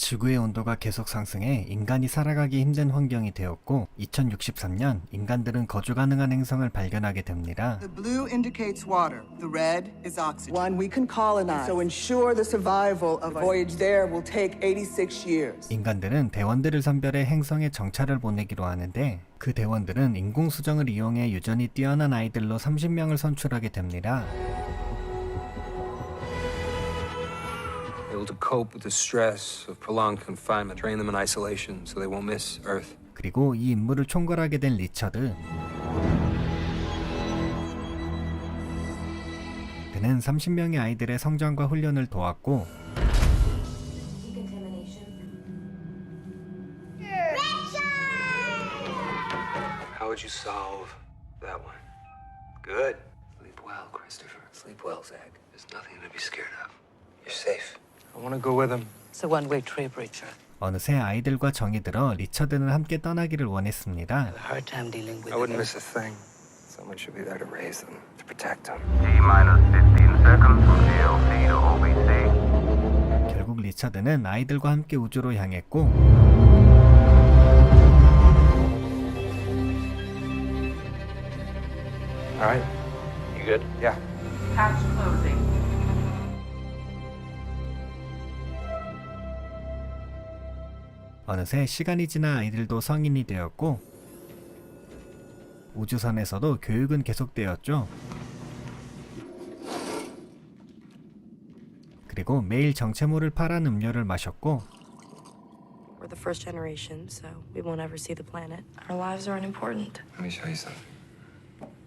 지구의 온도가 계속 상승해 인간이 살아가기 힘든 환경이 되었고 2063년 인간들은 거주 가능한 행성을 발견하게 됩니다. The blue indicates water. The red is oxygen. One we can colonize. So ensure the survival of a voyage there will take 86 years. 인간들은 대원들을 선별해 행성에 정찰을 보내기로 하는데 그 대원들은 인공수정을 이용해 유전이 뛰어난 아이들로 30명을 선출하게 됩니다. Able to cope with the stress of prolonged confinement, train them in isolation so they won't miss Earth. 그리고 이 임무를 총괄하게 된 리처드. 그는 30명의 아이들의 성장과 훈련을 도왔고 How would you solve that one? Good. Sleep well, Christopher. Sleep well, Zach. There's nothing to be scared of. You're safe. I want to go with him. It's a one-way trip, Richard. 어느새 아이들과 정이 들어 리처드는 함께 떠나기를 원했습니다. Hard time dealing with I wouldn't it. miss a thing. Someone should be there to raise them, to protect them. T-minus 15 seconds from GLC to OBC. 결국 리처드는 아이들과 함께 우주로 향했고 All right. You good? Yeah. Hatch closing. 어느새 시간이 지나 아이들도 성인이 되었고 우주선에서도 교육은 계속되었죠. 그리고 매일 정체모를 파란 음료를 마셨고 We're the first generation, so we won't ever see the planet. Our lives aren't important. Let me show you something.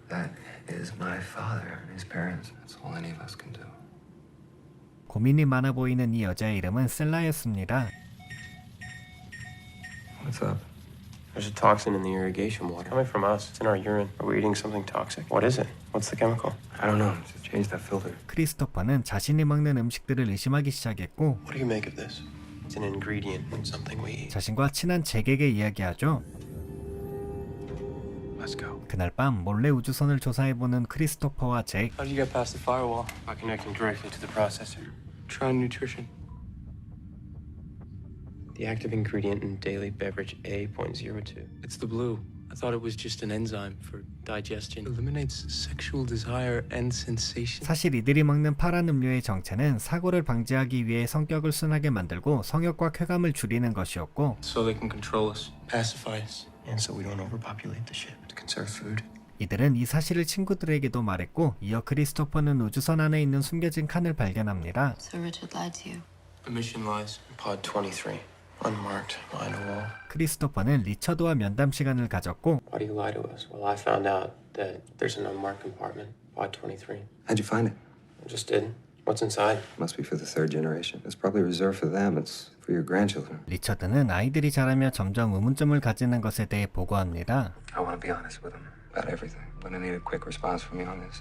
That is my father and his parents. That's all any of us can do. 고민이 많아 보이는 이 여자의 이름은 셀라였습니다. What's up? There's a toxin in the irrigation water. Coming from us. It's in our urine. Are we eating something toxic? What is it? What's the chemical? I don't know. Just change that filter. 크리스토퍼는 자신이 먹는 음식들을 의심하기 시작했고 What do you make of this? It's an ingredient in something we eat. 자신과 친한 잭에게 이야기하죠. Let's go. 그날 밤 몰래 우주선을 조사해보는 크리스토퍼와 잭. How did you get past the firewall? By connecting directly to the processor. Try nutrition. The active ingredient in daily beverage A.02. It's the blue. I thought it was just an enzyme for digestion. Eliminates sexual desire and sensation. 사실 이들이 먹는 파란 음료의 정체는 사고를 방지하기 위해 성격을 순하게 만들고 성욕과 쾌감을 줄이는 것이었고 So they can control us, pacify us, and so we don't overpopulate the ship. To conserve food. 이들은 이 사실을 친구들에게도 말했고 이어 크리스토퍼는 우주선 안에 있는 숨겨진 칸을 발견합니다. So Richard lied to you. The mission lies in pod 23. Unmarked, behind a wall. 크리스토퍼는 리처드와 면담 시간을 가졌고 Why do you lie to us? Well, I found out that there's an unmarked compartment, pod 23. How'd you find it? I just did. What's inside? Must be for the third generation. It's probably reserved for them. It's for your grandchildren. 리처드는 아이들이 자라며 점점 의문점을 가지는 것에 대해 보고합니다. I want to be honest with them about everything. I'm gonna need a quick response from you on this.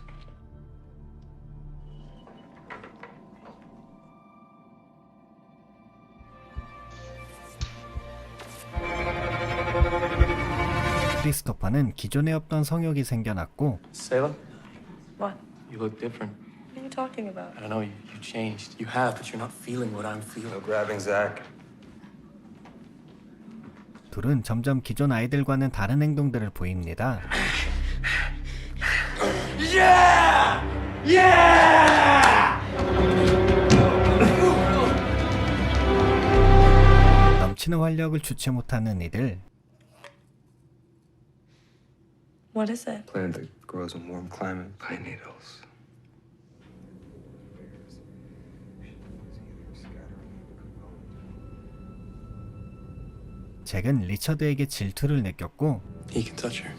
크리스토퍼는 기존에 없던 성욕이 생겨났고 Sayla, What? you look different. What are you talking about? I don't know, you changed. You have, but you're not feeling what I'm No feeling. grabbing Zach. 둘은 점점 기존 아이들과는 다른 행동들을 보입니다. 넘치는 활력을 주체 못하는 이들. What is it? Plant that grows in warm climate. Pine needles. 잭은 리처드에게 질투를 느꼈고 He can touch her,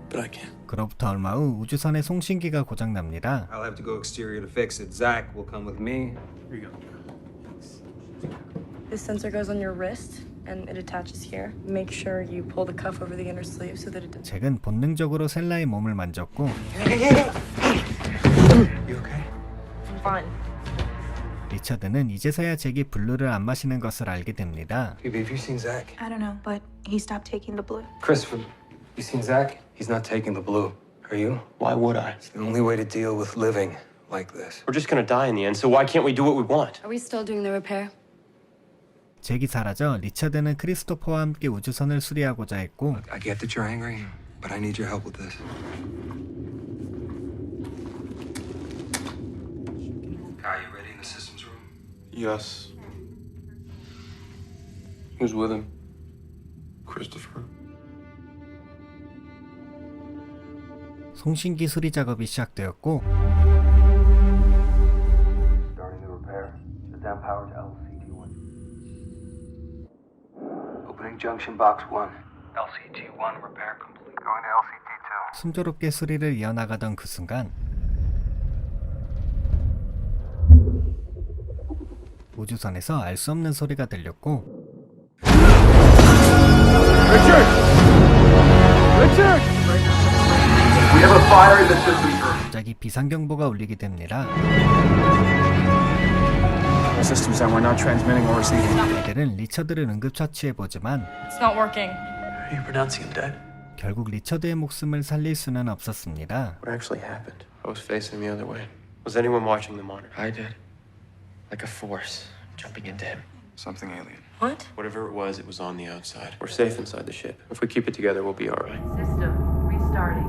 but I can't. 그로부터 얼마 후 우주선의 송신기가 고장납니다. I'll have to go exterior to fix it. Zach will come with me. Here you go. This sensor goes on your wrist and it attaches here. Make sure you pull the cuff over the inner sleeve so that it doesn't. 잭은 본능적으로 셀라의 몸을 만졌고 You okay? I'm fine. 리처드는 이제서야 잭이 블루를 안 마시는 것을 알게 됩니다. Phoebe, have you seen Zach? I don't know, but he stopped taking the blue. Christopher, you seen Zach? He's not taking the blue. Are you? Why would I? It's the only way to deal with living like this. We're just gonna die in the end, so why can't we do what we want? Are we still doing the repair? 잭이 사라져 리처드는 크리스토퍼와 함께 우주선을 수리하고자 했고 I get that you're angry, but I need your help with this. Are you ready in the systems room? Yes. Who's with him? Christopher. 송신기 수리 작업이 시작되었고 Starting the repair. Shut down power to LCT1. Opening junction box 1. LCT1 repair complete. Going to LCT2. 순조롭게 수리를 이어나가던 그 순간 우주선에서 알 수 없는 소리가 들렸고 We have a fire in the system room. 갑자기 비상경보가 울리게 됩니다. Systems down. We're not transmitting or receiving. 애들은 리처드를 응급처치해보지만 It's not working. Are you pronouncing him dead? 결국 리처드의 목숨을 살릴 수는 없었습니다. What actually happened? I was facing the other way. Was anyone watching the monitor? I did. Like a force jumping into him. Something alien. What? Whatever it was on the outside. We're safe inside the ship. If we keep it together, we'll be all right. System restarting.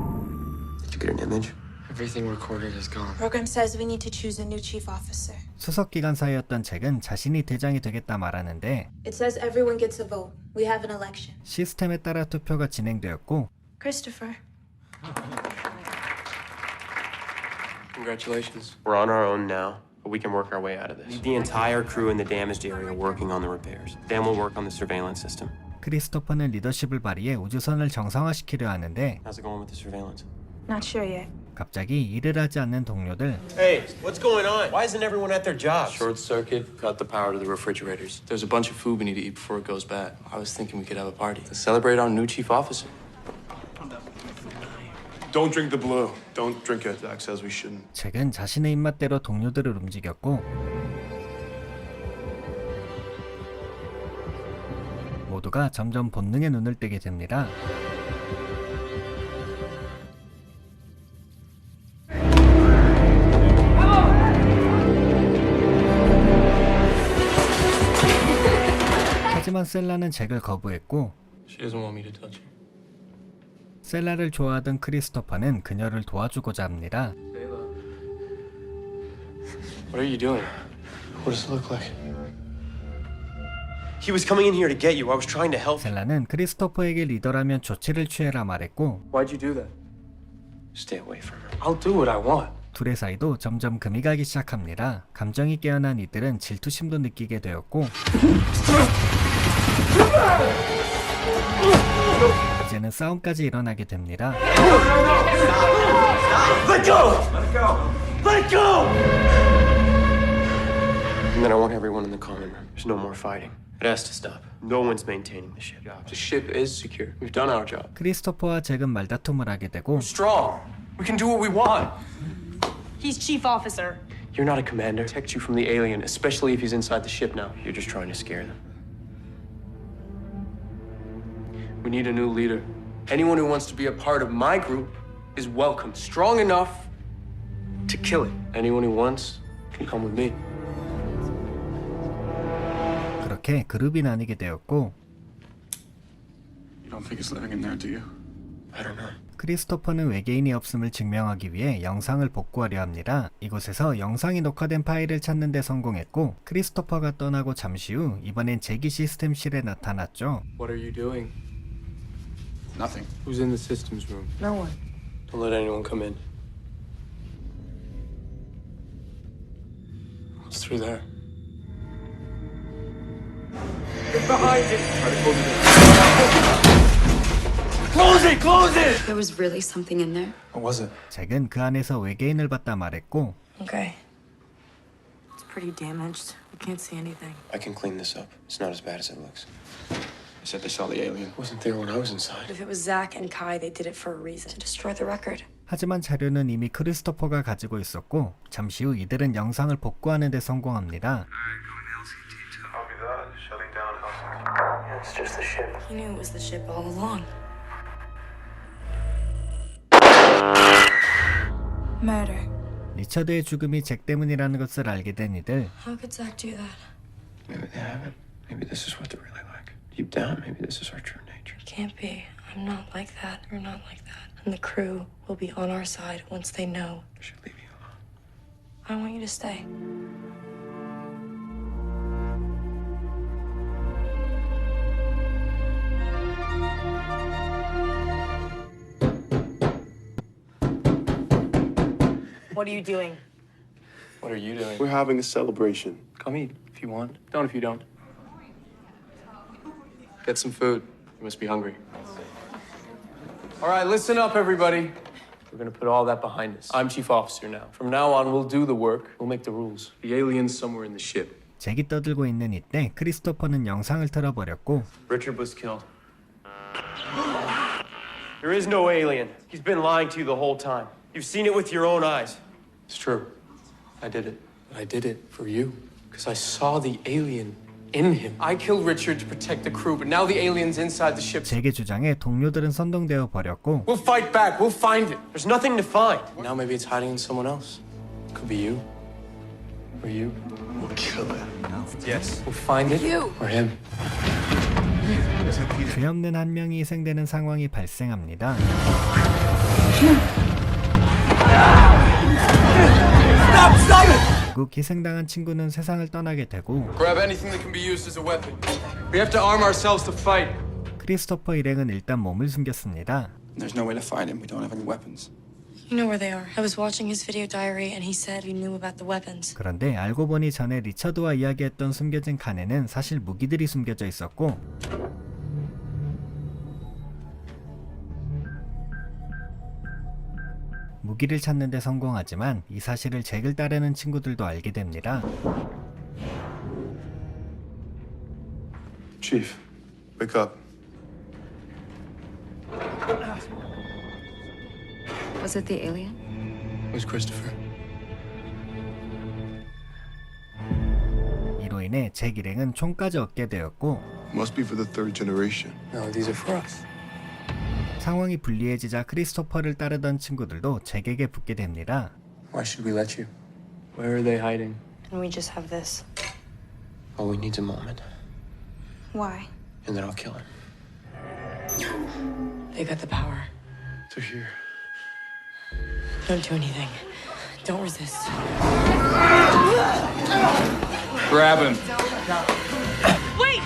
Did you get an image? Everything recorded is gone. Program says we need to choose a new chief officer. 수석기관사였던 잭은 자신이 대장이 되겠다 말하는데 It says everyone gets a vote. We have an election. 시스템에 따라 투표가 진행되었고 Christopher. Congratulations. We're on our own now, but we can work our way out of this. The entire crew in the damaged area working on the repairs. Dan will work on the surveillance system. 크리스토퍼는 리더십을 발휘해 우주선을 정상화시키려 하는데 How's it going with the surveillance? Not sure yet. 갑자기 일을 하지 않는 동료들 Hey, what's going on? Why isn't everyone at their jobs? Short circuit, cut the power to the refrigerators. There's a bunch of food we need to eat before it goes bad. I was thinking we could have a party to celebrate our new chief officer. Don't drink the blue. Don't drink it. Zach says we shouldn't. 잭은 자신의 입맛대로 동료들을 움직였고 모두가 점점 본능에 눈을 뜨게 됩니다. 하지만 셀라는 잭을 거부했고 She doesn't want me to touch her. 셀라를 좋아하던 크리스토퍼는 그녀를 도와주고자 합니다. What are you doing? What does it look like? He was coming in here to get you. I was trying to help. 셀라는 크리스토퍼에게 리더라면 조치를 취해라 말했고 Why'd you do that? Stay away from her. I'll do what I want. 둘의 사이도 점점 금이 가기 시작합니다. 감정이 깨어난 이들은 질투심도 느끼게 되었고 이제는 싸움까지 일어나게 됩니다. Let go! Let go! Let go! And then I want everyone in the common room. There's no more fighting. It has to stop. No one's maintaining the ship. The ship is secure. We've done our job. 크리스토퍼와 잭은 말다툼을 하게 되고 Strong. We can do what we want. He's chief officer. You're not a commander. Protect you from the alien, especially if he's inside the ship now. You're just trying to scare them. We need a new leader. Anyone who wants to be a part of my group is welcome. Strong enough to kill it. Anyone who wants can come with me. 그렇게 그룹이 나뉘게 되었고 You don't think it's living in there, do you? I don't know. 크리스토퍼는 외계인이 없음을 증명하기 위해 영상을 복구하려 합니다. 이곳에서 영상이 녹화된 파일을 찾는 데 성공했고 크리스토퍼가 떠나고 잠시 후 이번엔 잭이 시스템실에 나타났죠. What are you doing? Nothing. Who's in the systems room? No one. Don't let anyone come in. What's through there? Get behind it! Try to close it. Close it! Close it! There was really something in there. What was it? 잭은 그 안에서 외계인을 봤다 말했고 Okay. It's pretty damaged. We can't see anything. I can clean this up. It's not as bad as it looks. They said they saw the alien. Wasn't there when I was inside. If it was Zach and Kai, they did it for a reason. To destroy the record. 하지만 자료는 이미 크리스토퍼가 가지고 있었고 잠시 후 이들은 영상을 복구하는 데 성공합니다. Copy that. Shutting down LCT. Yeah, it's just the ship. He knew it was the ship all along. Murder. 리처드의 죽음이 잭 때문이라는 것을 알게 된 이들 How could Zach do that? Maybe they haven't. Maybe this is what they're really like. Deep down, maybe this is our true nature. It can't be. I'm not like that. We're not like that. And the crew will be on our side once they know. I should leave you alone. I want you to stay. What are you doing? What are you doing? We're having a celebration. Come eat if you want. Don't if you don't. Get some food. You must be hungry. All right, listen up, everybody. We're gonna put all that behind us. I'm chief officer now. From now on, we'll do the work. We'll make the rules. The alien's somewhere in the ship. 잭이 떠들고 있는 이때 크리스토퍼는 영상을 틀어버렸고 Richard was killed. There is no alien. He's been lying to you the whole time. You've seen it with your own eyes. It's true. I did it. But I did it for you. Because I saw the alien in him. I killed Richard to protect the crew, but now the alien's inside the ship. 잭의 주장에 동료들은 선동되어 버렸고 We'll fight back. We'll find it. There's nothing to find. Now maybe it's hiding in someone else. Could be you. Or you. We'll kill him. Yes. We'll find it. You. Or him. 죄 없는 한 명이 희생되는 상황이 발생합니다. 결국 희생당한 친구는 세상을 떠나게 되고 Grab anything that can be used as a weapon. We have to arm ourselves to fight. 크리스토퍼 일행은 일단 몸을 숨겼습니다. There's no way to find him. We don't have any weapons. You know where they are. I was watching his video diary and he said he knew about the weapons. 그런데 알고 보니 전에 리처드와 이야기했던 숨겨진 칸에는 사실 무기들이 숨겨져 있었고 무기를 찾는 데 성공하지만 이 사실을 잭을 따르는 친구들도 알게 됩니다. Chief, wake up. Was it the alien? Who's Christopher? 이로 인해 잭 일행은 총까지 얻게 되었고 Must be for the third generation. No, these are for us. 상황이 불리해지자 크리스토퍼를 따르던 친구들도 잭에게 붙게 됩니다. Why should we let you? Where are they hiding? And we just have this. All we need's a moment. Why? And then I'll kill him. They got the power. They're here. Don't do anything. Don't resist. Grab him. Wait!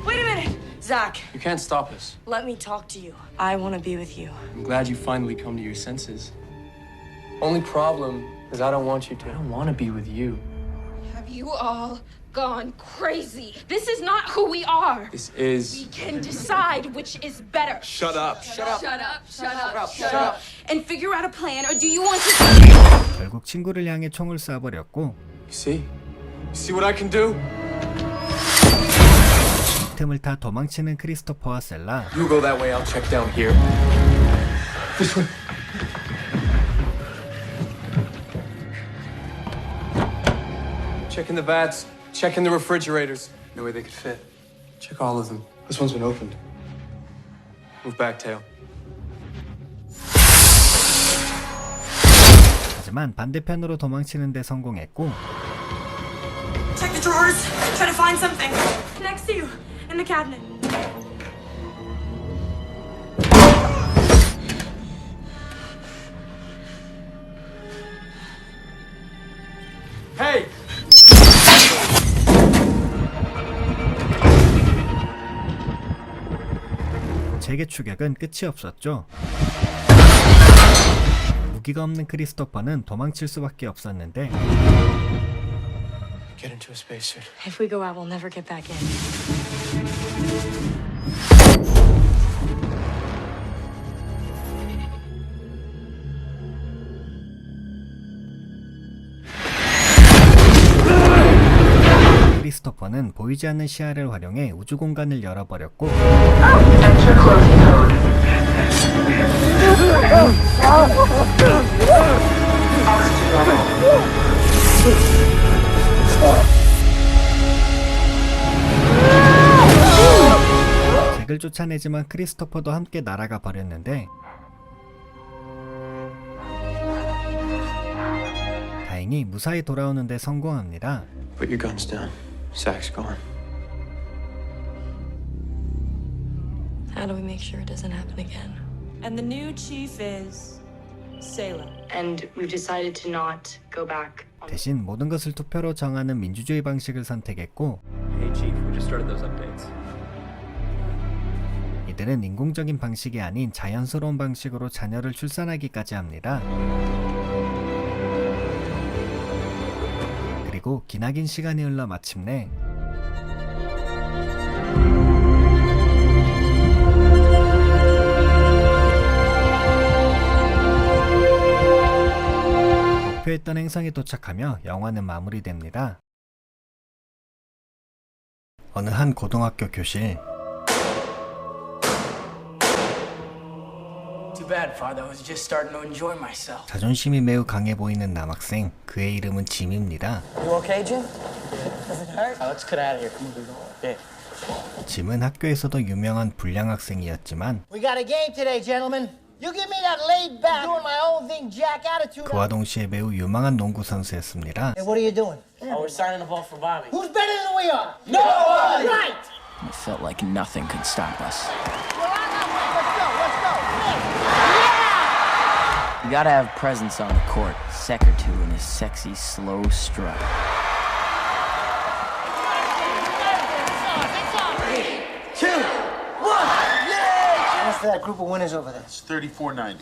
Wait a minute! Zach, You can't stop us. let me talk to you. I want to be with you. I'm glad you finally come to your senses. Only problem is I don't want you to. I don't want to be with you. Have you all gone crazy? This is not who we are. This We is... can decide which is better. Shut up. Shut up. Shut up. And figure out a plan, or do you want to... 결국 친구를 향해 총을 쏴버렸고 You see? You see what I can do? 틈을 타 도망치는 크리스토퍼와 셀라. You go that way, I'll check down here. This way. Checking the vats, checking the refrigerators. No way they could fit. Check all of them. This one's been opened. Move back, tail. 하지만 반대편으로 도망치는 데 성공했고 Check the drawers. Try to find something. Next to you, in the cabinet. Hey! 잭의 추격은 끝이 없었죠. 무기가 없는 크리스토퍼는 도망칠 수밖에 없었는데 Get into a spacesuit. If we go out, we'll never get back in. 크리스토퍼는 보이지 않는 시야를 활용해 우주 공간을 열어버렸고 잭을 쫓아내지만 크리스토퍼도 함께 날아가 버렸는데 다행히 무사히 돌아오는 데 성공합니다. Put your guns down. Zach's gone. How do we make sure it doesn't happen again? And the new chief is Salem. And we've decided to not go back. 대신 모든 것을 투표로 정하는 민주주의 방식을 선택했고 Hey, Chief, we just started those updates. 이들은 인공적인 방식이 아닌 자연스러운 방식으로 자녀를 출산하기까지 합니다. 그리고 기나긴 시간이 흘러 마침내 목표했던 행성에 도착하며 영화는 마무리됩니다. 어느 한 고등학교 교실. Too bad, Father. I was just starting to enjoy myself. 자존심이 매우 강해 보이는 남학생. 그의 이름은 짐입니다. You okay, Jim? Does it hurt? Let's get out of here. Come on, yeah. 짐은 학교에서도 유명한 불량 학생이었지만 We got a game today, gentlemen. You give me that laid back, doing my own thing, Jack attitude. 그와 동시에 매우 유망한 농구 선수였습니다. Hey, what are you doing? Oh, we're signing the ball for Bobby. Who's better than we are? No one! Right! It felt like nothing could stop us. Let's go. You gotta have presence on the court. Sec or two in his sexy, slow strut. What's for that group of winners over there? It's $34.90.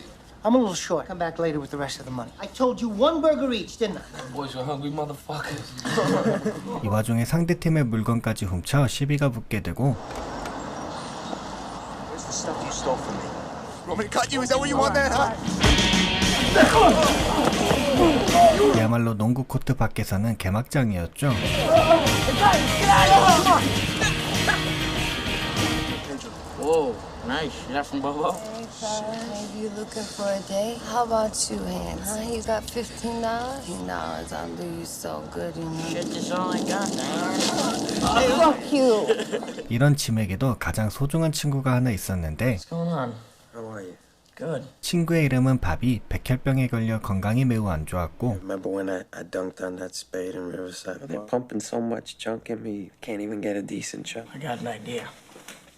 I'm a little short. Come back later with the rest of the money. I told you one burger each, didn't I? Boys are hungry motherfuckers. 이 와중에 상대팀의 물건까지 훔쳐 시비가 붙게 되고 Where's the stuff you stole from me? Want me to cut you? Is that what you want there, huh? 그야말로 농구 코트 밖에서는 개막장이었죠. Whoa, nice. You that from Bobo? Maybe you looking for a date? How about you, Hans? Huh? You got $15? $15, I'll do you so good, you know. Shit, that's all I got now. Fuck you. 이런 짐에게도 가장 소중한 친구가 하나 있었는데 What's going on? How are you? Good. 친구의 이름은 바비. 백혈병에 걸려 건강이 매우 안 좋았고 Remember when I dunked on that spade in Riverside? They're pumping so much junk in me, can't even get a decent shot. I got an idea.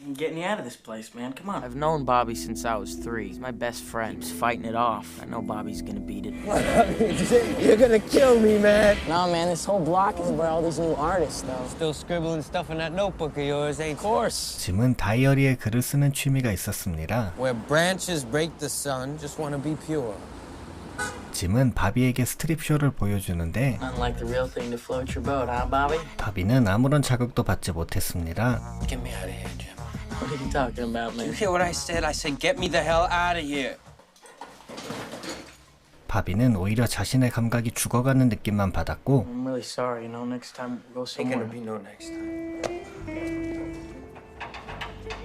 I'm getting you out of this place, man. Come on. I've known Bobby since I was 3. He's my best friend. He's fighting it off. I know Bobby's gonna beat it. You're gonna kill me, man. No, man, this whole block is about all these new artists, though. Still scribbling stuff in that notebook of yours, ain't Of course. 짐은 다이어리에 글을 쓰는 취미가 있었습니다. Where branches break the sun, just wanna be pure. 짐은 바비에게 스트립쇼를 보여주는데 Unlike the real thing to float your boat, huh, Bobby? 바비는 아무런 자극도 받지 못했습니다. Get me out of here, Jim. What are you talking about, man? You hear what I said? I said get me the hell out of here. 바비는 오히려 자신의 감각이 죽어가는 느낌만 받았고 I'm really sorry, you know, next time we'll go Ain't somewhere. gonna be no next time.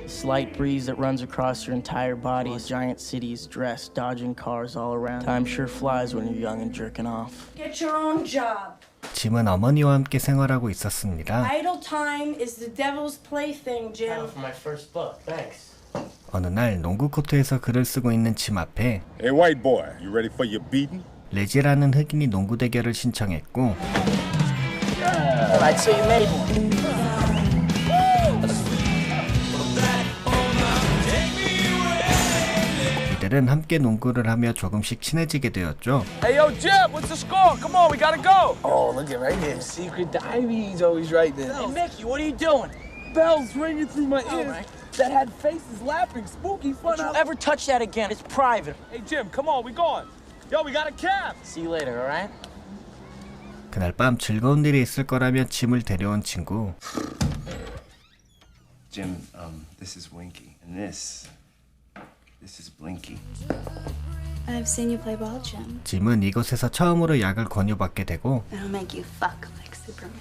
Slight breeze that runs across your entire body. Giant cities dressed, dodging cars all around. Time sure flies when you're young and jerking off. Get your own job. 짐은 어머니와 함께 생활하고 있었습니다. Idle time is the devil's plaything, Jim. For my first book, thanks. 어느 날 농구 코트에서 글을 쓰고 있는 짐 앞에 Hey, white boy, you ready for your beating? 레지라는 흑인이 농구 대결을 신청했고 Alright, so you made one. 이들은 함께 농구를 하며 조금씩 친해지게 되었죠. Hey, yo, Jim, what's the score? Come on, we gotta go. Oh, look at right here. Secret diving's always right there. Hey, Mickey, what are you doing? Bells ringing through my ears right. that had faces laughing, spooky fun. Don't you ever touch that again. It's private. Hey, Jim, come on, we going. Yo, we got a cab. See you later, alright? 그날 밤 즐거운 일이 있을 거라며 짐을 데려온 친구. Jim, this is Winky, and this is Blinky. I've seen you play ball, Jim. 짐은 이곳에서 처음으로 약을 권유받게 되고 It'll make you fuck like Superman.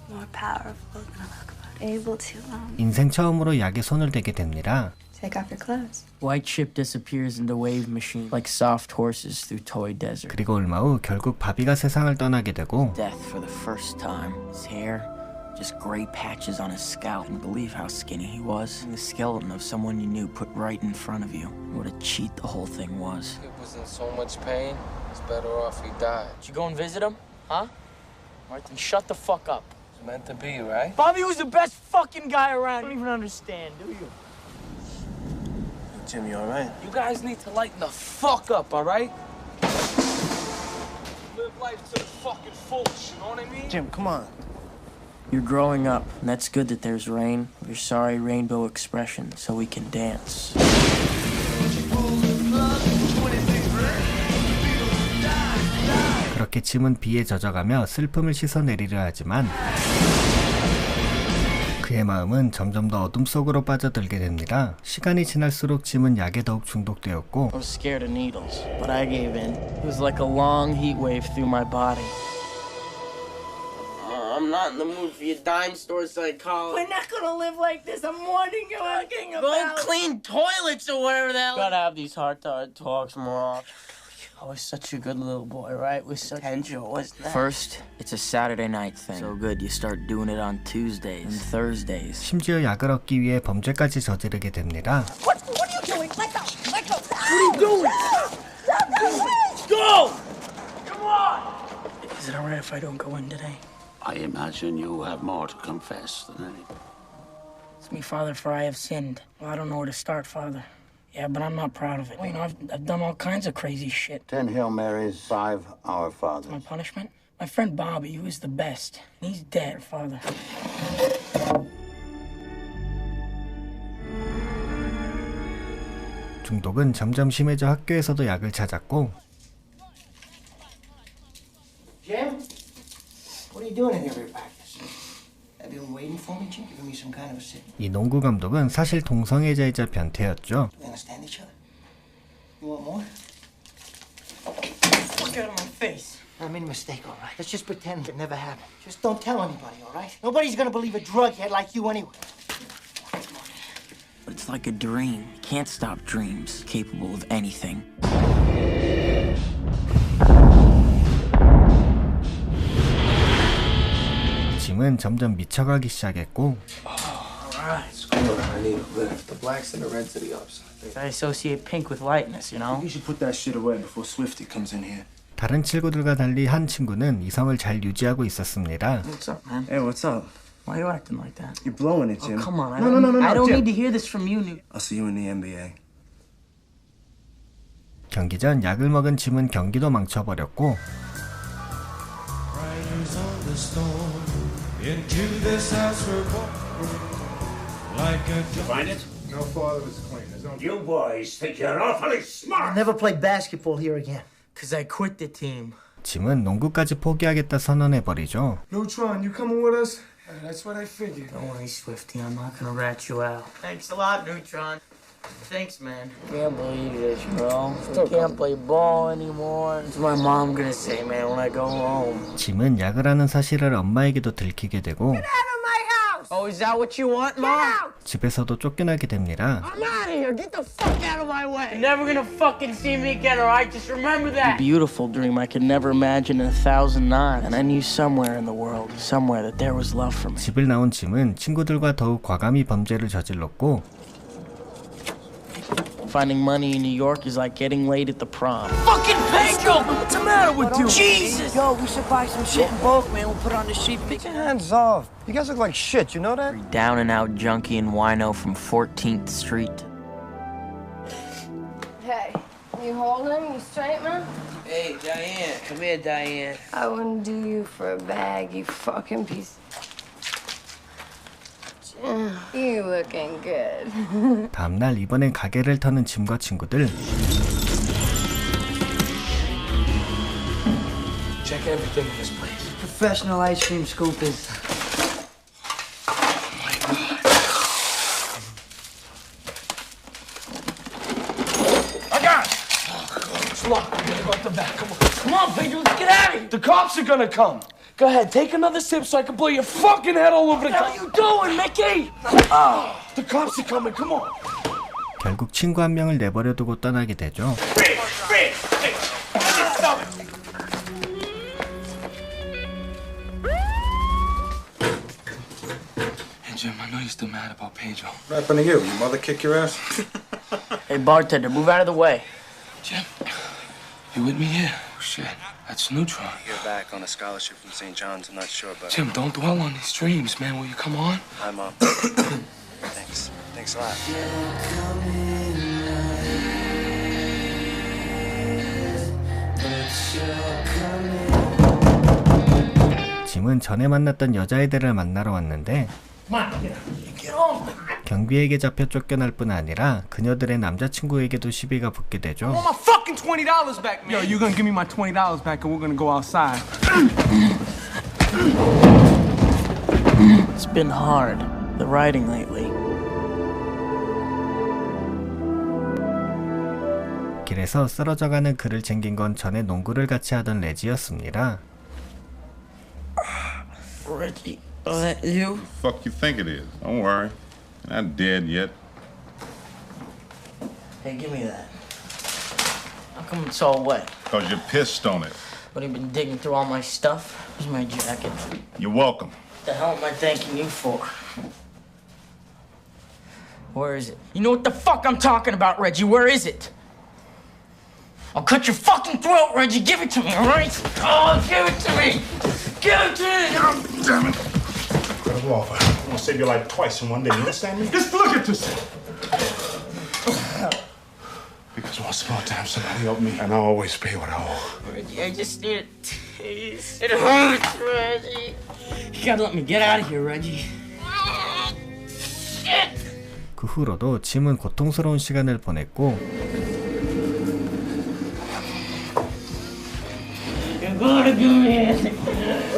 More powerful than I look about. Able to, 인생 처음으로 약에 손을 대게 됩니다. take off your clothes. White ship disappears into wave machine like soft horses through toy desert. 그리고 얼마 후 결국 바비가 세상을 떠나게 되고 Death for the first time. His hair, just gray patches on his scalp. Couldn't believe how skinny he was. The skeleton of someone you knew put right in front of you. What a cheat the whole thing was. He was in so much pain. It's better off he died. Did you go and visit him? Huh? Alright, then shut the fuck up. It's meant to be, right? Bobby was the best fucking guy around. You don't even understand, do you? Jim, you all right? You guys need to lighten the fuck up, all right? Live life to the fucking fullest, you know what I mean? Jim, come on. You're growing up, and that's good that there's rain. Your sorry rainbow expression, so we can dance. 그렇게 짐은 비에 젖어가며 슬픔을 씻어내리려 하지만 그의 마음은 점점 더 어둠 속으로 빠져들게 됩니다. 시간이 지날수록 짐은 약에 더욱 중독되었고 I was scared of needles, but I gave in. It was like a long heat wave through my body. I'm not in the mood for your dime store psychology. We're not gonna live like this. I'm warning you. Go clean toilets or whatever the hell. Gotta have these heart-to-heart talks more often. I was such a good little boy, right? With such potential, wasn't that? First, it's a Saturday night thing. So good, you start doing it on Tuesdays and Thursdays. 심지어 약을 얻기 위해 범죄까지 저지르게 됩니다. What are you doing? Let go! Let go! What are you doing? Stop that! Go! Come on! Is it alright if I don't go in today? I imagine you have more to confess than any. It's me, Father, for I have sinned. Well, I don't know where to start, Father. Yeah, but I'm not proud of it. You know, I've done all kinds of crazy shit. 10 Hail Marys, 5 Our Fathers. My punishment? My friend Bobby, he was the best. He's dead, Father. 중독은 점점 심해져 학교에서도 약을 찾았고 Jim? What are you doing in every practice? Have you been waiting for me, Jim? Giving me some kind of a signal? 이 농구 감독은 사실 동성애자이자 변태였죠. We understand each other? You want more? Look out of my face. I made a mistake, all right? Let's just pretend it never happened. Just don't tell anybody, all right? Nobody's gonna believe a drughead like you anyway. But it's like a dream. You can't stop dreams, capable of anything. 짐은 점점 미쳐가기 시작했고 I need a lift. The blacks and the reds are the upside. I associate pink with lightness, you know? You should put that shit away before Swifty comes in here. 다른 친구들과 달리 한 친구는 이성을 잘 유지하고 있었습니다. What's up, man? Hey, what's up? Why are you acting like that? You're blowing it, Jim. Oh, come on. I No, don't Jim. need to hear this from you, Newt. I'll see you in the NBA. 경기 전 약을 먹은 짐은 경기도 망쳐버렸고 Find it? No father was clean. You boys think you're awfully smart. I'll never play basketball here again. Because I quit the team. 짐은 농구까지 포기하겠다 선언해버리죠. Neutron, you coming with us? That's what I figured. Don't worry, Swifty. I'm not gonna rat you out. Thanks a lot, Neutron. Thanks, man. Can't believe this, bro. I can't play ball anymore. What's my mom gonna say, man, when I go home? 짐은 약을 하는 사실을 엄마에게도 들키게 되고 Oh, is that what you want, Mom? 집에서도 쫓겨나게 됩니다. I'm out of here. Get the fuck out of my way. You're never gonna fucking see me again, alright? Just remember that. Beautiful dream I could never imagine in 1,009. And I knew somewhere in the world, somewhere that there was love for me. 집을 나온 짐은 친구들과 더욱 과감히 범죄를 저질렀고 Finding money in New York is like getting laid at the prom. Fucking Pedro! What's the matter with you? Jesus! Yo, we should buy some shit in bulk, man. We'll put it on the sheet. Get your hands off. You guys look like shit, you know that? Down and out junkie and wino from 14th Street. Hey, you hold him? You straight, man? Hey, Diane. Come here, Diane. I wouldn't do you for a bag, you fucking piece. You looking good. 다음날 이번엔 가게를 터는 짐과 친구들 Check everything in this place. Professional ice cream scoopers. I got it! It's locked. We gotta go out the back. Come on. Come on, Pedro, let's get out of here. The cops are gonna come. Go ahead, take another sip so I can blow your fucking head all over the What are you doing, Mickey? Oh, the cops are coming. Come on. 결국 친구 한 명을 내버려두고 떠나게 되죠. Hey, stop it. Hey, Jim, I know you're still mad about Pedro. What happened to you? Your mother kick your ass? Hey, bartender, move out of the way. Jim, you with me here? Oh, shit. That's Neutron. You're back on a scholarship from St. John's. I'm not sure, but... Jim, don't dwell on these dreams, man. Will you come on? Hi, Mom. Thanks. Thanks a lot. 짐은 전에 만났던 여자애들을 만나러 왔는데 경비에게 잡혀 쫓겨날 뿐 아니라 그녀들의 남자친구에게도 시비가 붙게 되죠. I want my fucking $20 back, man. Yo, you're gonna give me my $20 back and we're gonna go outside. It's been hard, the writing lately. 길에서 쓰러져가는 그를 챙긴 건 전에 농구를 같이 하던 레지였습니다. Reggie, is that you? Fuck you think it is? Don't worry. You're not dead yet. Hey, give me that. How come it's all wet? Because you pissed on it. What, have you been digging through all my stuff? Here's my jacket. You're welcome. What the hell am I thanking you for? Where is it? You know what the fuck I'm talking about, Reggie. Where is it? I'll cut your fucking throat, Reggie. Give it to me, all right? Oh, give it to me. Give it to me. God damn it. Incredible offer. I'm gonna save your life twice in one day. You understand me? Just look at this. Because once upon a time somebody helped me, and I always pay what I owe. Reggie, I just need a taste. It hurts, Reggie. You gotta let me get out of here, Reggie. Shit. 그 후로도 짐은 고통스러운 시간을 보냈고 You're gonna give me it.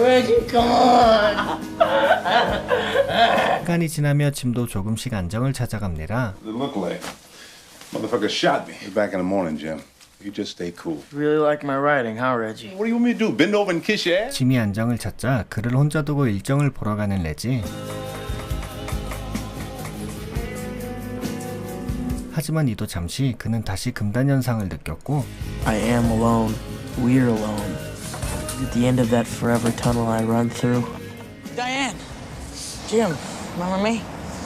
Reggie, come on. 시간이 지나며 짐도 조금씩 안정을 찾아갑니다. It looked like motherfucker shot me. Back in the morning, Jim. You just stay cool. Really like my writing, huh, Reggie? What do you want me to do? Bend over and kiss your ass? 짐이 안정을 찾자 그를 혼자 두고 일정을 보러 가는 레지. 하지만 이도 잠시 그는 다시 금단 현상을 느꼈고 I am alone. We're alone. At the end of that forever tunnel I run through. Diane! Jim, remember me?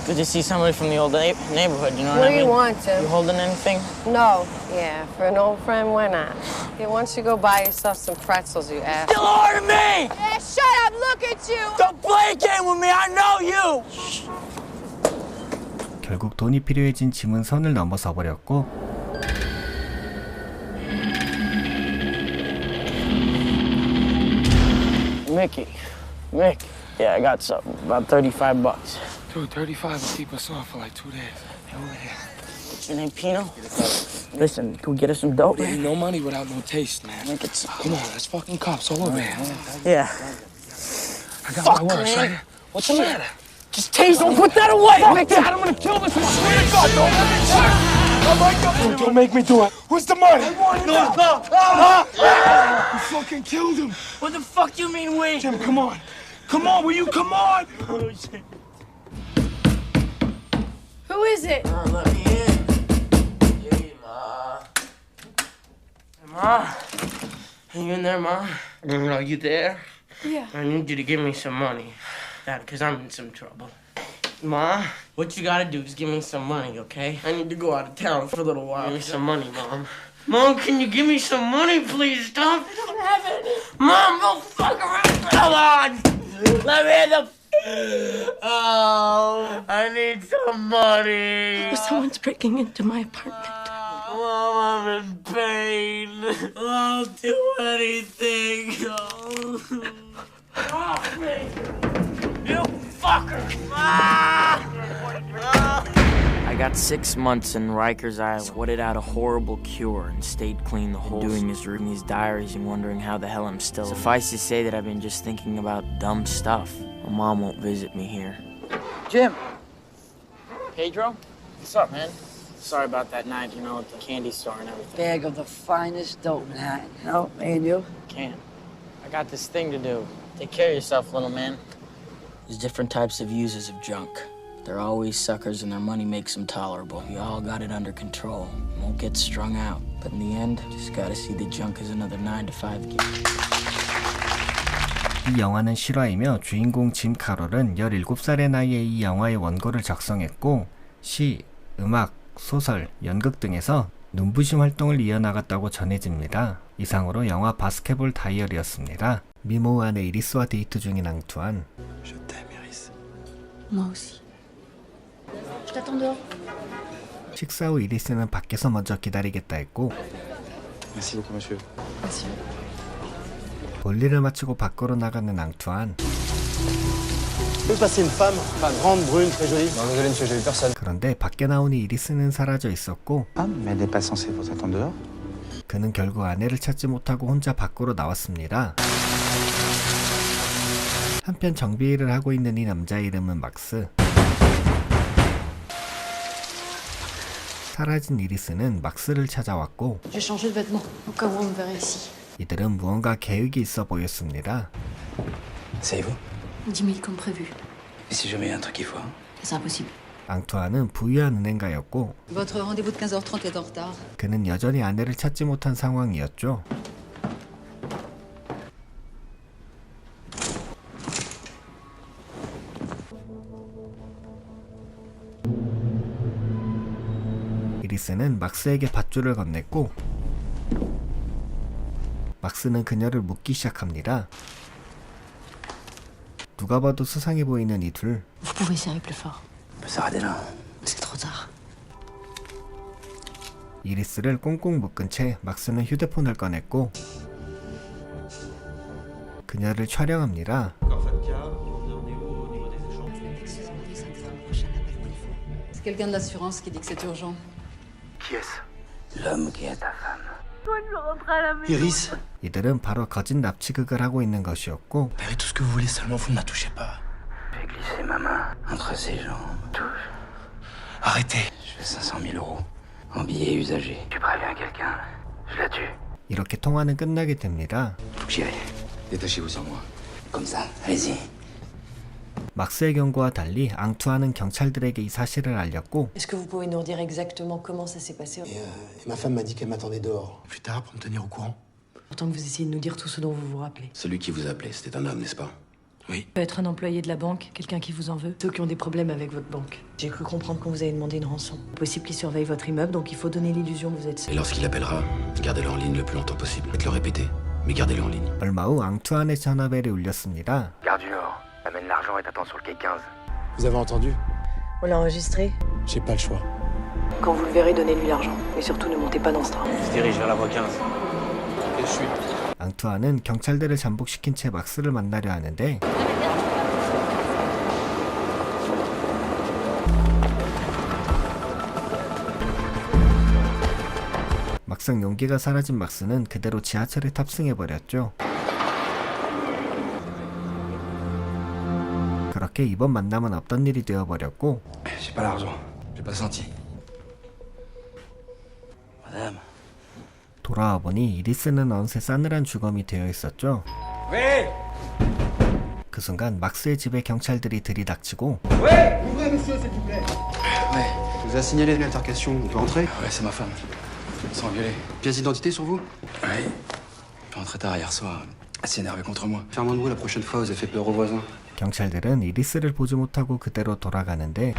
Good to see somebody from the old neighborhood, you know what I mean? What do you want, Tim? You holding anything? No. Yeah, for an old friend, why not? Yeah, why don't you go buy yourself some pretzels, you ass. Still hard to me! Yeah, shut up, look at you! Don't play a game with me, I know you! 결국 돈이 필요해진 짐은 선을 넘어서 버렸고 Mickey, yeah, I got something. About $35. Dude, 35 will keep us off for like 2 days. What's your name, Pino? Listen, can we get us some dope? There ain't no money without no taste, man. Come on, there's fucking cops all over here. Yeah. I got Fuck, my words, man. right? What's the matter? Just taste. Don't put that away. Fuck that! I'm gonna kill this one. Swear to God, don't let me touch. Don't make me do it. Where's the money? I want it now. You fucking killed him. What the fuck do you mean, we? Jim, come on. Come on, will you come on? Oh, shit. Who is it? Let me in. Hey, Ma. Hey, Ma. Are you in there, Ma? Are you there? Yeah. I need you to give me some money. Because I'm in some trouble. Ma, what you gotta do is give me some money, okay? I need to go out of town for a little while. Give me some money, Mom. Mom, can you give me some money, please? Stop. I don't have any. Mom, don't fuck around. Come on. Let me in the... Oh, I need some money. Someone's breaking into my apartment. Mom, I'm in pain. I'll do anything. Off me. You fucker! I got 6 months in Rikers Island, sweated out a horrible cure, and stayed clean the whole time. Doing is reading these diaries and wondering how the hell I'm still. Suffice to say that I've been just thinking about dumb stuff. My mom won't visit me here. Jim. Pedro? What's up, man? Sorry about that night, you know, at the candy store and everything. Bag of the finest dope, Manhattan. No, me and you? Can't. I got this thing to do. Take care of yourself, little man. There's different types of users of junk. They're always suckers and their money makes them tolerable. We all got it under control. Won't get strung out. But in the end, just gotta see the junk as another 9-to-5 gig. 이 영화는 실화이며 주인공 짐 카롤은 17살의 나이에 이 영화의 원고를 작성했고 시, 음악, 소설, 연극 등에서 눈부신 활동을 이어나갔다고 전해집니다. 이상으로 영화 바스켓볼 다이어리였습니다. 미모 안에 이리스와 데이트 중인 앙투안. Moi aussi. Je t'attends dehors. 식사 후 이리스는 밖에서 먼저 기다리겠다 했고 Merci beaucoup, monsieur. Merci. 볼일을 마치고 밖으로 나가는 앙투안. 그런데 밖에 나오니 이리스는 사라져 있었고 그는 결국 아내를 찾지 못하고 혼자 밖으로 나왔습니다. 한편 정비 일을 하고 있는 이 남자의 이름은 막스. 사라진 이리스는 막스를 찾아왔고 J'ai changé de vêtements au cas où on me verrait ici. 이들은 무언가 계획이 있어 보였습니다. Savez-vous? 10 000 comme prévu. Et si jamais il y a un truc qui foire? C'est impossible. 앙투안은 부유한 은행가였고 Votre rendez-vous de 15h30 est en retard. 그는 여전히 아내를 찾지 못한 상황이었죠. 이리스는 막스에게 밧줄을 건넸고 막스는 그녀를 묻기 시작합니다. 누가 봐도 수상해 보이는 이 둘. Vous pouvez serrer plus fort. Ça va déjà. C'est trop tard. 이리스를 꽁꽁 묶은 채 막스는 휴대폰을 꺼냈고 그녀를 촬영합니다. C'est quelqu'un de l'assurance qui dit que c'est urgent. Qui est-ce? L'homme qui est ta femme. Iris. 이들은 바로 거짓 납치극을 하고 있는 것이었고 Faites tout ce que vous voulez, seulement vous ne la touchez pas. Je vais glisser ma main entre ses jambes. Touche. Arrêtez. Je fais 500 000 euros en billets usagés. Tu préviens quelqu'un, je la tue. 이렇게 통화는 끝나게 됩니다. Faut que j'y aille. Détachez-vous sur moi. Comme ça, allez-y. 막스의 경고와 달리 앙투안은 경찰들에게 이 사실을 알렸고 Est-ce que vous pouvez nous dire exactement comment ça s'est passé? Et ma femme m'a dit qu'elle m'attendait dehors. Plus tard, pour me tenir au courant. Pourtant que vous essayez de nous dire tout ce dont vous vous rappelez. Celui qui vous appelait, c'était un homme, n'est-ce pas? Oui. Peut être un employé de la banque, quelqu'un qui vous en veut, ceux qui ont des problèmes avec votre banque. J'ai cru comprendre qu'on vous avait demandé une rançon. Possible qu'il surveille votre immeuble, donc il faut donner l'illusion que vous êtes seul. Et lorsqu'il appellera, gardez-le en ligne le plus longtemps possible. Faites-le répéter, mais gardez-le en ligne. 얼마 후 앙투안의 전화벨이 울렸습니다. Gare du Nord, amène l'argent et t'attends sur le quai 15. Vous avez entendu? On l'a enregistré. J'ai pas le choix. Quand vous le verrez, donnez-lui l'argent. Et surtout, ne montez pas dans ce train. Il se dirige vers la voie 15. Et je suis. 앙투안은 경찰들을 잠복시킨 채 막스를 만나려 하는데 막상 용기가 사라진 막스는 그대로 지하철에 탑승해버렸죠. 그렇게 이번 만남은 없던 일이 되어버렸고 J'ai pas l'argent, j'ai pas senti. Madame. 돌아와 보니 이리스는 어느새 싸늘한 주검이 되어 있었죠. 왜? 그 순간 막스의 집에 경찰들이 들이닥치고 왜? Ouvrez, monsieur, s'il vous plaît. Ouais, vous a signalé une altercation, on peut entrer? Ouais, c'est ma femme. Sans violer. Pièce d'identité sur vous? Ouais. Je suis rentré tard hier soir. Elle s'est énervée contre moi. Faire moins de bruit la prochaine fois, vous avez fait peur aux voisins. 경찰들은 이리스를 보지 못하고 그대로 돌아가는데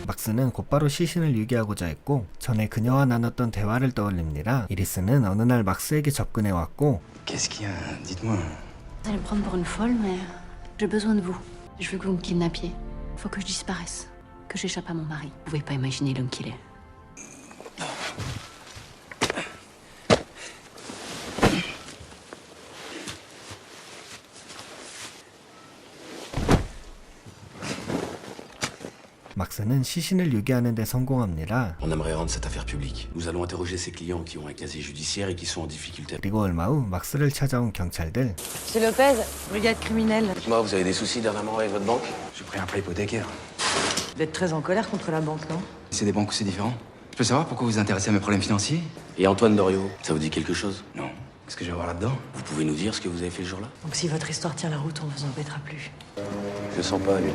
막스는 곧바로 시신을 유기하고자 했고 전에 그녀와 나눴던 대화를 떠올립니다. 이리스는 어느 날 막스에게 접근해왔고 Qu'est-ce qu'il y a? Dites-moi. Vous allez me prendre pour une folle, mais j'ai besoin de vous. Je veux que vous me kidnappiez. Faut que je disparaisse. Que j'échappe à mon mari. Vous pouvez pas imaginer l'homme qu'il est. 막스는 시신을 유기하는 데 성공합니다. On aimerait rendre cette affaire publique. Nous allons interroger ces clients qui ont un casier judiciaire et qui sont en difficulté. 그리고 얼마 후 막스를 찾아온 경찰들. C'est Lopez, brigade criminelle. Dites-moi, vous avez des soucis dernièrement avec votre banque? J'ai pris un prêt hypothécaire. Vous êtes très en colère contre la banque, non? C'est des banques ou c'est différent? Je peux savoir pourquoi vous vous intéressez à mes problèmes financiers? Et Antoine Doriot, ça vous dit quelque chose? Non. Qu'est-ce que je vais voir là-dedans? Vous pouvez nous dire ce que vous avez fait le jour-là? Donc si votre histoire tient la route, on vous embêtera plus. Je le sens pas, lui.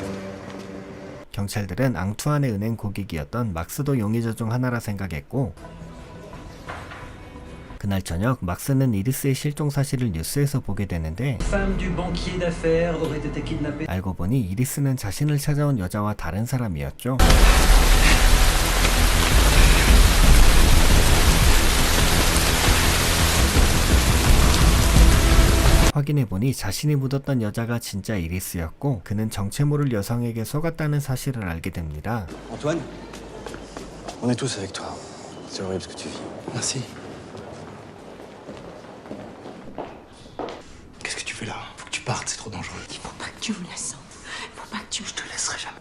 경찰들은 앙투안의 은행 고객이었던 막스도 용의자 중 하나라 생각했고 그날 저녁 막스는 이리스의 실종 사실을 뉴스에서 보게 되는데 알고 보니 이리스는 자신을 찾아온 여자와 다른 사람이었죠. 확인해보니 자신이 묻었던 여자가 진짜 이리스였고 그는 정체 모를 여성에게 속았다는 사실을 알게 됩니다. Antoine, on est tous avec toi. C'est horrible ce que tu vis. Merci. parte, c'est trop dangereux. Il faut pas que tu me laisses. Il faut pas que tu... Je te laisserai jamais.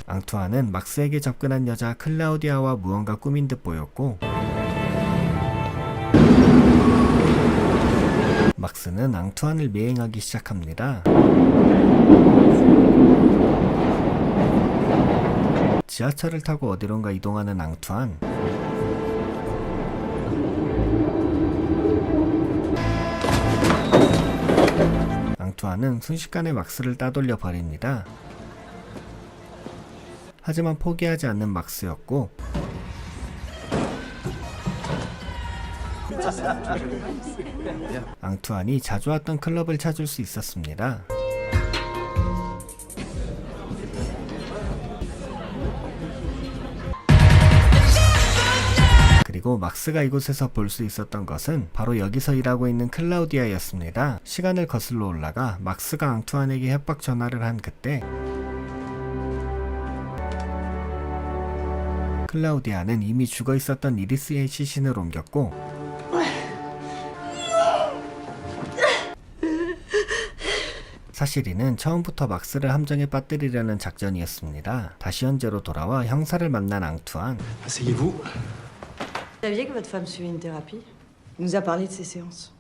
앙투안은 막스에게 접근한 여자 클라우디아와 무언가 꾸민 듯 보였고, 막스는 앙투안을 미행하기 시작합니다. 지하철을 타고 어디론가 이동하는 앙투안. 앙투안은 순식간에 막스를 따돌려 버립니다. 하지만 포기하지 않는 막스였고, 앙투안이 자주 왔던 클럽을 찾을 수 있었습니다. 그리고 막스가 이곳에서 볼 수 있었던 것은 바로 여기서 일하고 있는 클라우디아였습니다. 시간을 거슬러 올라가 막스가 앙투안에게 협박 전화를 한 그때, 클라우디아는 이미 죽어 있었던 이리스의 시신을 옮겼고, 사실 이는 처음부터 막스를 함정에 빠뜨리려는 작전이었습니다. 다시 현재로 돌아와 형사를 만난 앙투안. Asseyez-vous. Vous saviez que votre femme suivait une thérapie? Il nous a parlé de ses séances.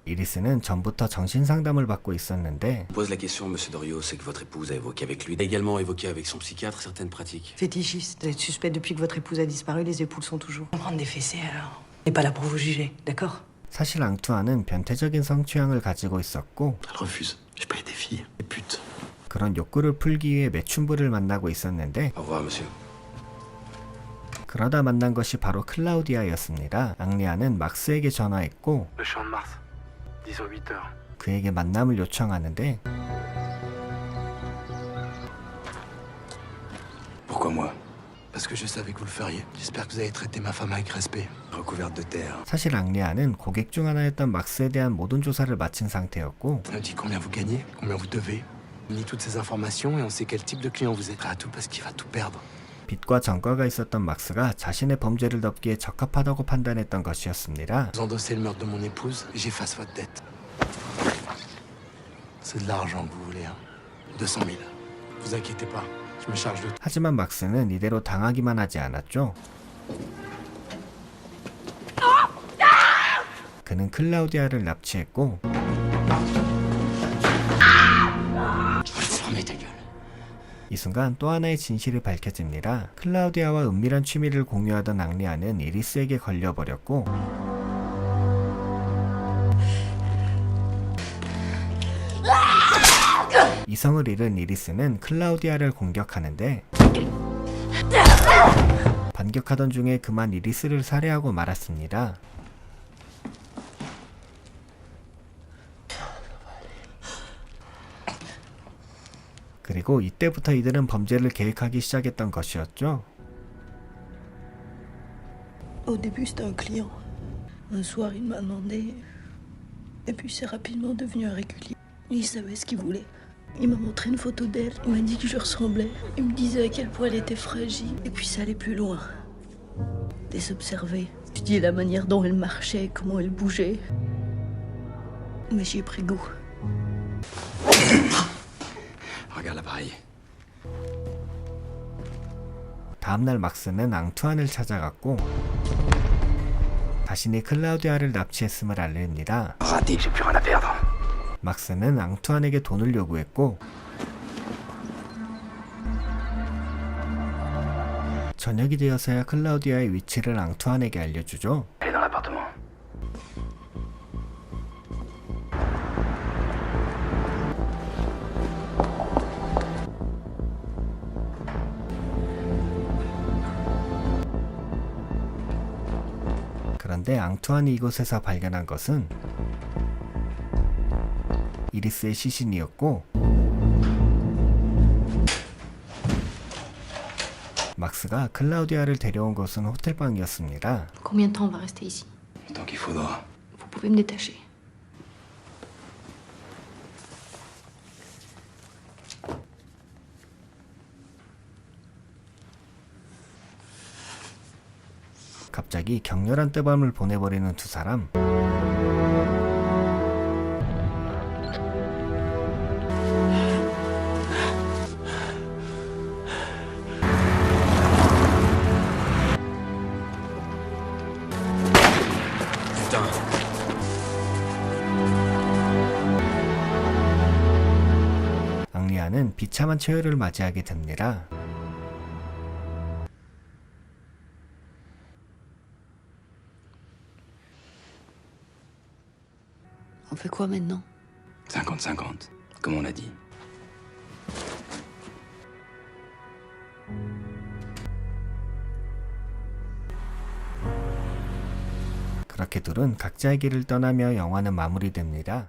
이리스는 전부터 정신상담을 받고 있었는데, Je pose la question, monsieur Doriot, c'est que votre épouse a évoqué avec lui, a également évoqué avec son psychiatre certaines pratiques. Fétichiste, vous êtes suspect depuis que votre épouse a disparu, les époules sont toujours. Prendre des fessées alors. On n'est pas là pour vous juger, d'accord? 사실 앙투안은 변태적인 성취향을 가지고 있었고, Elle refuse. J'ai pas des filles, des putes. 그런 욕구를 풀기 위해 매춘부를 만나고 있었는데, Au revoir, monsieur. 그러다 만난 것이 바로 클라우디아였습니다. 앙리아는 막스에게 전화했고, Le champ de Mars. Disons 8 heures. 그에게 만남을 요청하는데, Pourquoi moi? Parce que je savais que vous le feriez. J'espère que vous avez traité ma femme avec respect, recouverte de terre. 사실 앙리아는 고객 중 하나였던 막스에 대한 모든 조사를 마친 상태였고, On nous dit combien vous gagnez, combien vous devez. On lit toutes ces informations et on sait quel type de client vous êtes. Prêt à tout parce qu'il va tout perdre. 빚과 전과가 있었던 막스가 자신의 범죄를 덮기에 적합하다고 판단했던 것이었습니다. Vous endossez le meurtre de mon épouse et j'efface votre dette. C'est de l'argent que vous voulez, hein. 200 000. Vous inquiétez pas, je me charge de tout. 하지만 막스는 이대로 당하기만 하지 않았죠. 그는 클라우디아를 납치했고, 이 순간 또 하나의 진실이 밝혀집니다. 클라우디아와 은밀한 취미를 공유하던 앙리아는 이리스에게 걸려버렸고, 이성을 잃은 이리스는 클라우디아를 공격하는데, 반격하던 중에 그만 이리스를 살해하고 말았습니다. 그리고 이때부터 이들은 범죄를 계획하기 시작했던 것이었죠. Au début, c'était un client. Un soir, il m'a demandé. Et puis, c'est rapidement devenu un régulier. Il savait ce qu'il voulait. Il m'a montré une photo d'elle. Il m'a dit que je ressemblais. Il me disait à quel point elle était fragile. Et puis, ça allait plus loin. Les observer. Je dis la manière dont elle marchait, comment elle bougeait. Mais j'y ai pris goût. Regarde l'appareil. 다음날 막스는 앙투안을 찾아갔고, 자신이 클라우디아를 납치했음을 알립니다. Raté, j'ai plus rien à perdre. 막스는 앙투안에게 돈을 요구했고, 저녁이 되어서야 클라우디아의 위치를 앙투안에게 알려주죠. Elle est dans l'appartement. 그런데 앙투안이 이곳에서 발견한 것은 이리스의 시신이었고, 막스가 클라우디아를 데려온 곳은 호텔방이었습니다. Combien de temps on va rester ici? Le temps qu'il faudra. Vous pouvez me détacher. 갑자기 격렬한 뜨밤을 보내버리는 두 사람. 엘리자는 비참한 최후를 맞이하게 됩니다. On fait quoi maintenant? 50-50, comme on a dit. 그렇게 둘은 각자의 길을 떠나며 영화는 마무리됩니다.